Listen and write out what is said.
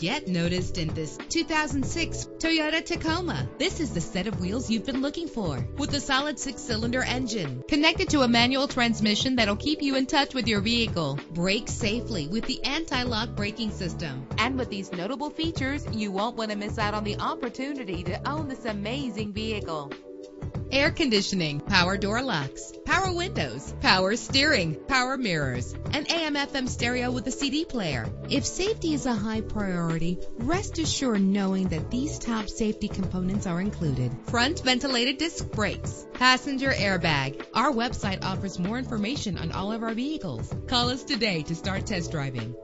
Get noticed in this 2006 Toyota Tacoma. This is the set of wheels you've been looking for, with a solid 6-cylinder engine connected to a manual transmission that'll keep you in touch with your vehicle. Brake safely with the anti-lock braking system. And with these notable features, you won't want to miss out on the opportunity to own this amazing vehicle. Air conditioning, power door locks, power windows, power steering, power mirrors, an AM/FM stereo with a CD player. If safety is a high priority, rest assured knowing that these top safety components are included. Front ventilated disc brakes, passenger airbag. Our website offers more information on all of our vehicles. Call us today to start test driving.